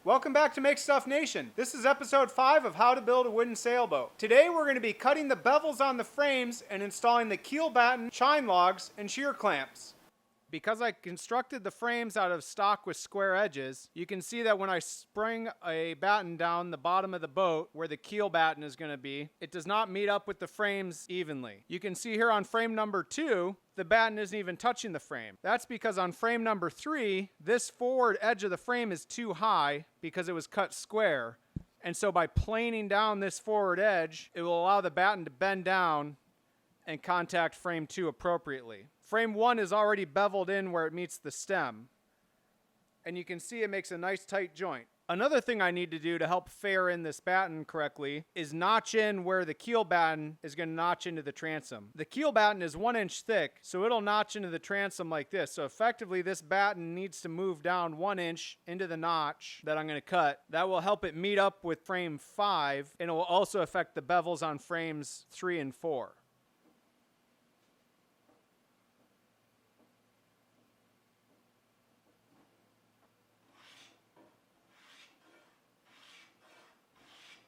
Welcome back to Make Stuff Nation. This is episode 5 of how to build a wooden sailboat. Today we're going to be cutting the bevels on the frames and installing the Keel Batten chine logs and shear clamps. Because I constructed the frames out of stock with square edges, you can see that when I spring a batten down the bottom of the boat where the keel batten is going to be, it does not meet up with the frames evenly. You can see here on frame number 2, the batten isn't even touching the frame. That's because on frame number 3, this forward edge of the frame is too high because it was cut square. And so by planing down this forward edge, it will allow the batten to bend down and contact frame 2 appropriately. Frame 1 is already beveled in where it meets the stem. And you can see it makes a nice tight joint. Another thing I need to do to help fair in this batten correctly is notch in where the keel batten is going to notch into the transom. The keel batten is 1 inch thick, so it'll notch into the transom like this. So effectively this batten needs to move down 1 inch into the notch that I'm going to cut. That will help it meet up with frame 5, and it will also affect the bevels on frames 3 and 4.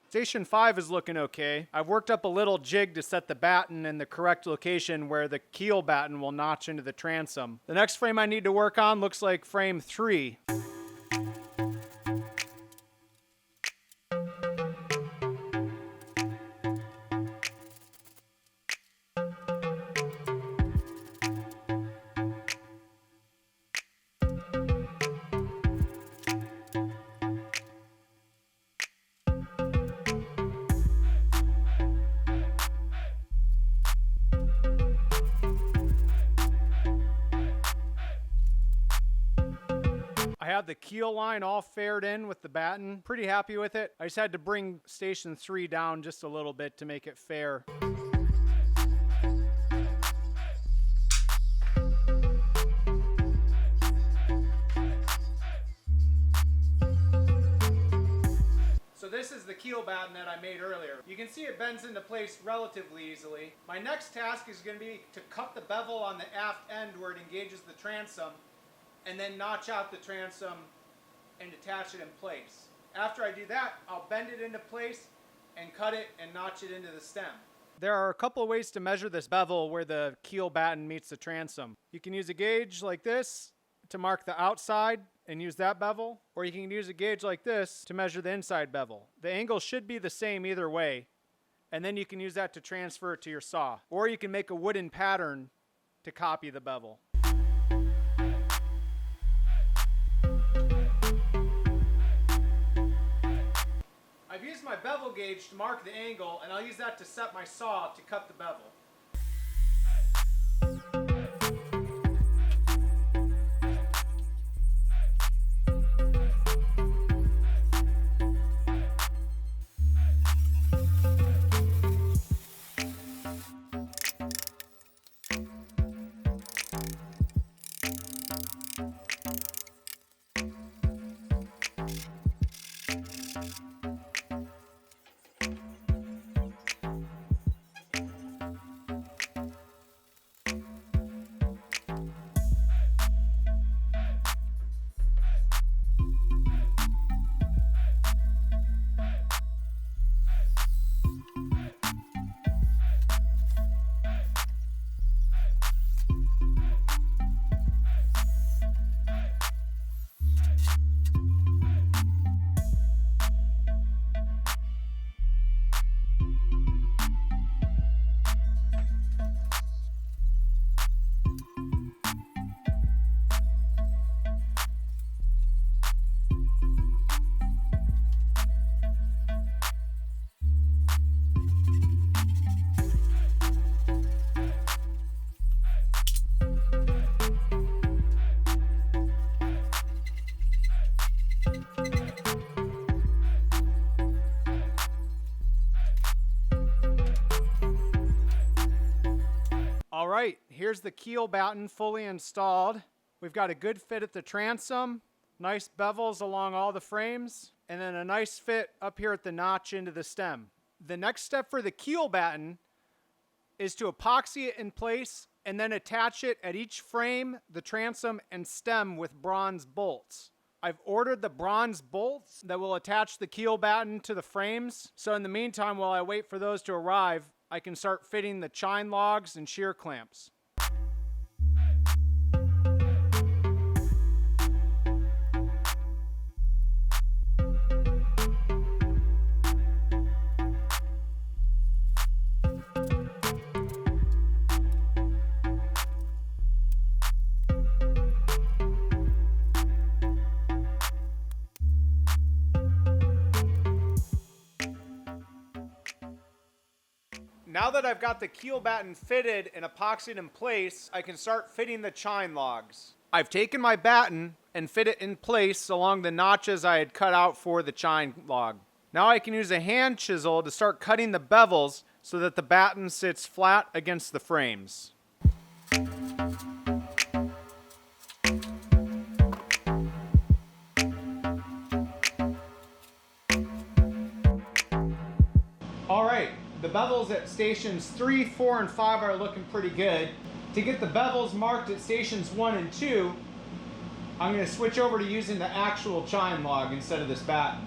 Station 5 is looking okay. I've worked up a little jig to set the batten in the correct location where the keel batten will notch into the transom. The next frame I need to work on looks like frame 3. I have the keel line all faired in with the batten. Pretty happy with it. I just had to bring station 3 down just a little bit to make it fair. So this is the keel batten that I made earlier. You can see it bends into place relatively easily. My next task is going to be to cut the bevel on the aft end where it engages the transom, and then notch out the transom and attach it in place. After I do that, I'll bend it into place and cut it and notch it into the stem. There are a couple of ways to measure this bevel where the keel batten meets the transom. You can use a gauge like this to mark the outside and use that bevel, or you can use a gauge like this to measure the inside bevel. The angle should be the same either way, and then you can use that to transfer it to your saw. Or you can make a wooden pattern to copy the bevel. I've used my bevel gauge to mark the angle, and I'll use that to set my saw to cut the bevel. Alright, here's the keel batten fully installed. We've got a good fit at the transom, nice bevels along all the frames, and then a nice fit up here at the notch into the stem. The next step for the keel batten is to epoxy it in place and then attach it at each frame, the transom, and stem with bronze bolts. I've ordered the bronze bolts that will attach the keel batten to the frames, so in the meantime, while I wait for those to arrive, I can start fitting the chine logs and shear clamps. Now that I've got the keel batten fitted and epoxied in place, I can start fitting the chine logs. I've taken my batten and fit it in place along the notches I had cut out for the chine log. Now I can use a hand chisel to start cutting the bevels so that the batten sits flat against the frames. Alright, the bevels at stations 3, 4, and 5 are looking pretty good. To get the bevels marked at stations 1 and 2, I'm going to switch over to using the actual chine log instead of this batten.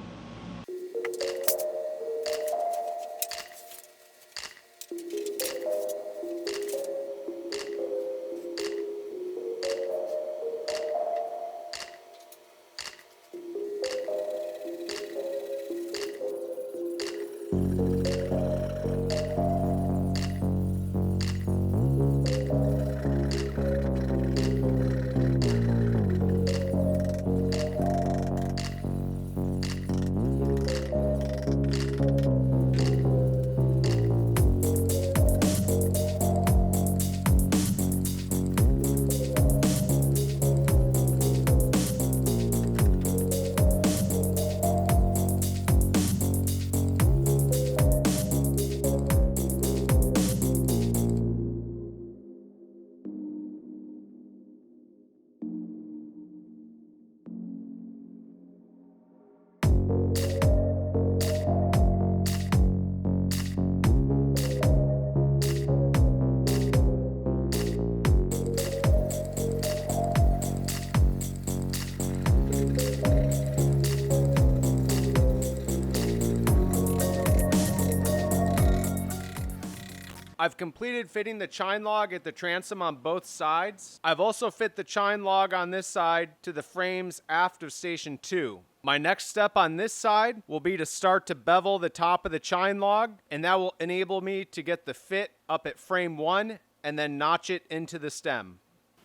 I've completed fitting the chine log at the transom on both sides. I've also fit the chine log on this side to the frames aft of station 2. My next step on this side will be to start to bevel the top of the chine log, and that will enable me to get the fit up at frame 1 and then notch it into the stem.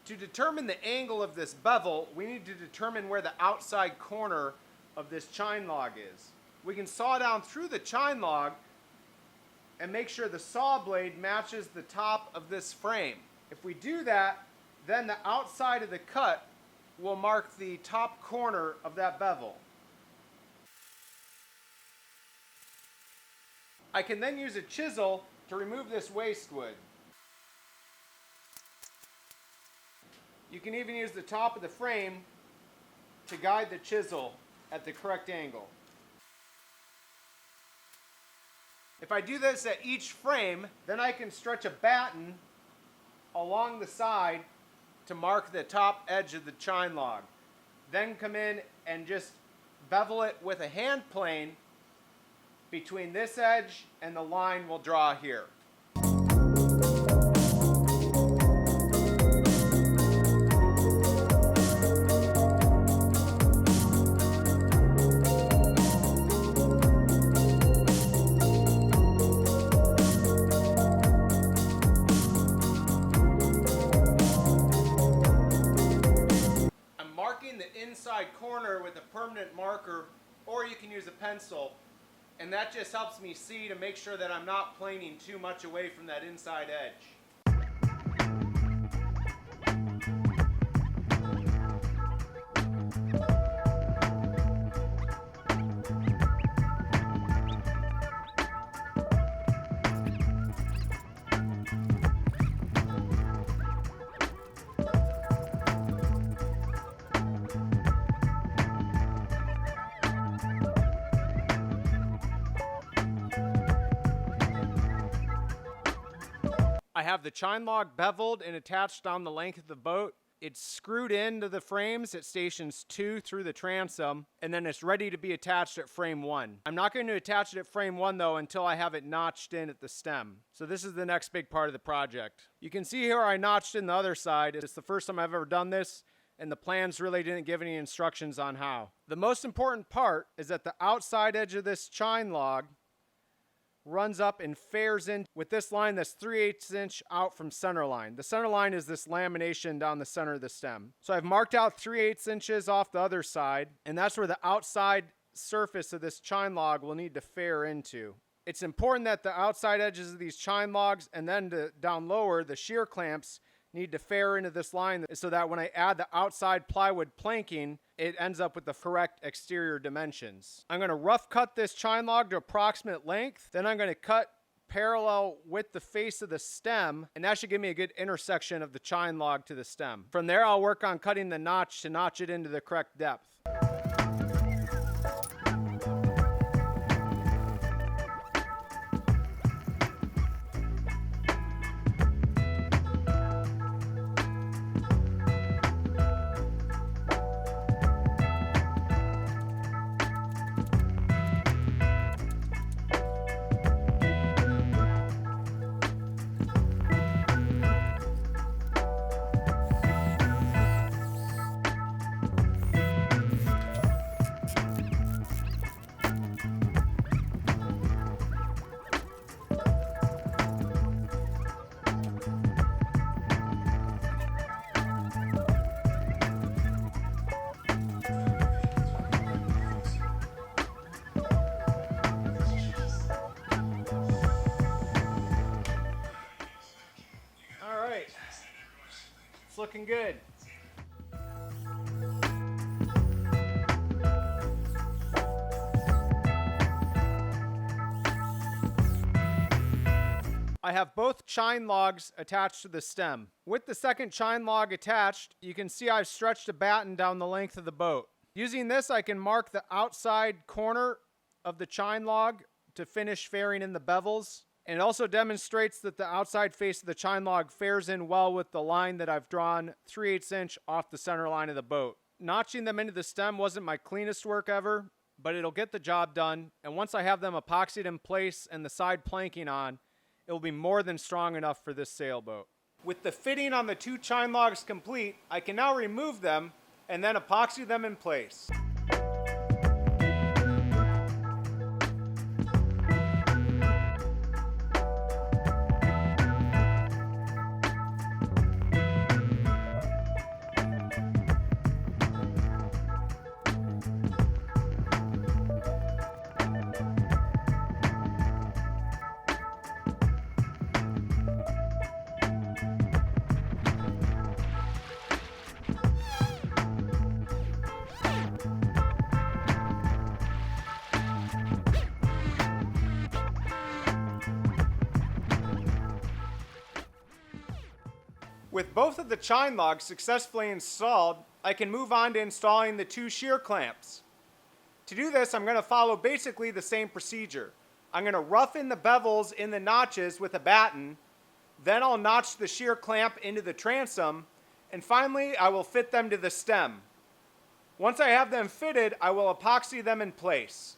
To determine the angle of this bevel, we need to determine where the outside corner of this chine log is. We can saw down through the chine log and make sure the saw blade matches the top of this frame. If we do that, then the outside of the cut will mark the top corner of that bevel. I can then use a chisel to remove this waste wood. You can even use the top of the frame to guide the chisel at the correct angle. If I do this at each frame, then I can stretch a batten along the side to mark the top edge of the chine log. Then come in and just bevel it with a hand plane between this edge and the line we'll draw here. Inside corner with a permanent marker, or you can use a pencil, and that just helps me see to make sure that I'm not planing too much away from that inside edge. I have the chine log beveled and attached down the length of the boat. It's screwed into the frames at stations 2 through the transom, and then it's ready to be attached at frame 1. I'm not going to attach it at frame 1 though until I have it notched in at the stem. So this is the next big part of the project. You can see here I notched in the other side. It's the first time I've ever done this, and the plans really didn't give any instructions on how. The most important part is that the outside edge of this chine log runs up and fares in with this line that's 3/8 inch out from center line. The center line is this lamination down the center of the stem. So I've marked out 3/8 inches off the other side, and that's where the outside surface of this chine log will need to fare into. It's important that the outside edges of these chine logs and then down lower, the shear clamps need to fare into this line so that when I add the outside plywood planking, it ends up with the correct exterior dimensions. I'm going to rough cut this chine log to approximate length. Then I'm going to cut parallel with the face of the stem, and that should give me a good intersection of the chine log to the stem. From there, I'll work on cutting the notch to notch it into the correct depth. Looking good. I have both chine logs attached to the stem. With the second chine log attached, you can see I've stretched a batten down the length of the boat. Using this, I can mark the outside corner of the chine log to finish fairing in the bevels. And it also demonstrates that the outside face of the chine log fares in well with the line that I've drawn 3/8 inch off the center line of the boat. Notching them into the stem wasn't my cleanest work ever, but it'll get the job done. And once I have them epoxied in place and the side planking on, it will be more than strong enough for this sailboat. With the fitting on the 2 chine logs complete, I can now remove them and then epoxy them in place. With both of the chine logs successfully installed, I can move on to installing the 2 shear clamps. To do this, I'm going to follow basically the same procedure. I'm going to rough in the bevels in the notches with a batten, then I'll notch the shear clamp into the transom, and finally I will fit them to the stem. Once I have them fitted, I will epoxy them in place.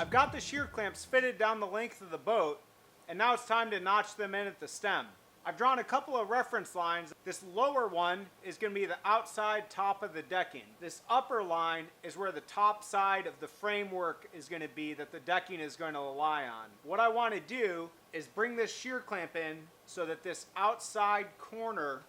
I've got the shear clamps fitted down the length of the boat, and now it's time to notch them in at the stem. I've drawn a couple of reference lines. This lower one is going to be the outside top of the decking. This upper line is where the top side of the framework is going to be that the decking is going to lie on. What I want to do is bring this shear clamp in so that this outside corner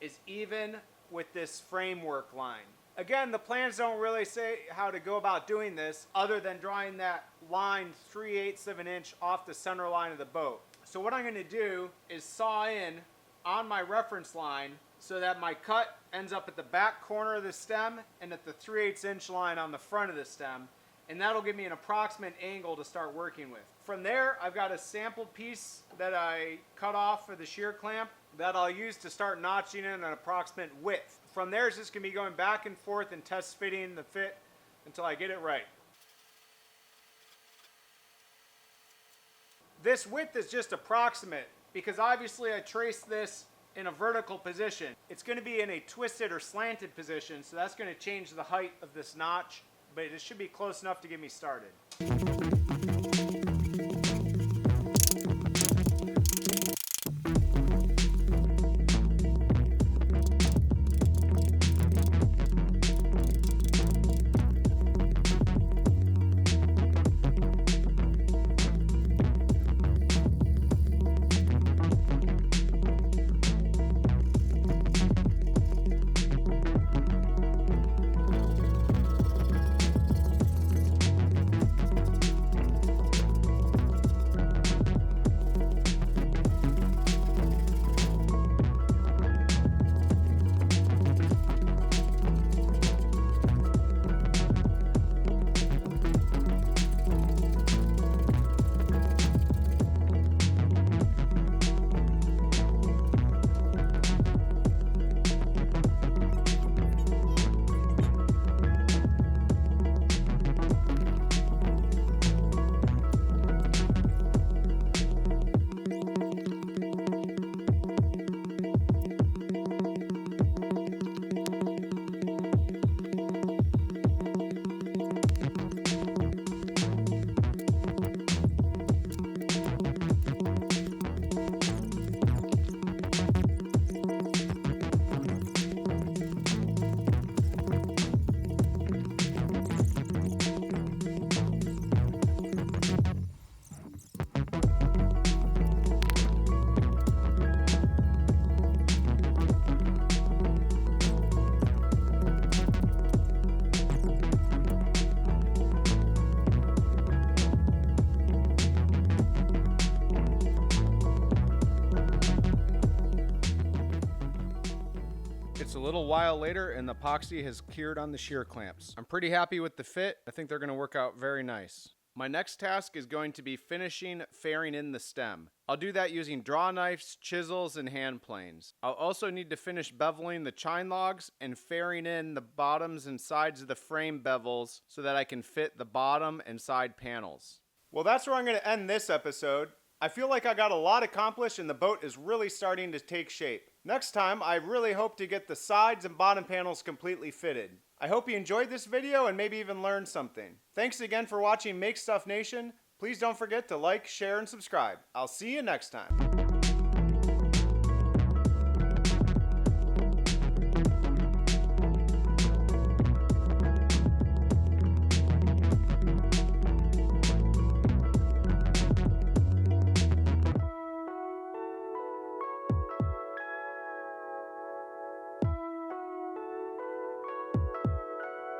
is even with this framework line. Again, the plans don't really say how to go about doing this other than drawing that line 3/8 of an inch off the center line of the boat. So what I'm going to do is saw in on my reference line so that my cut ends up at the back corner of the stem and at the 3/8 inch line on the front of the stem, and that'll give me an approximate angle to start working with. From there, I've got a sample piece that I cut off for the shear clamp that I'll use to start notching in an approximate width. From there, it's just going to be going back and forth and test fitting the fit until I get it right. This width is just approximate because obviously I traced this in a vertical position. It's going to be in a twisted or slanted position, so that's going to change the height of this notch, but it should be close enough to get me started. It's a little while later and the epoxy has cured on the shear clamps. I'm pretty happy with the fit. I think they're going to work out very nice. My next task is going to be finishing fairing in the stem. I'll do that using draw knives, chisels, and hand planes. I'll also need to finish beveling the chine logs and fairing in the bottoms and sides of the frame bevels so that I can fit the bottom and side panels. Well, that's where I'm going to end this episode. I feel like I got a lot accomplished and the boat is really starting to take shape. Next time, I really hope to get the sides and bottom panels completely fitted. I hope you enjoyed this video and maybe even learned something. Thanks again for watching Make Stuff Nation. Please don't forget to like, share, and subscribe. I'll see you next time.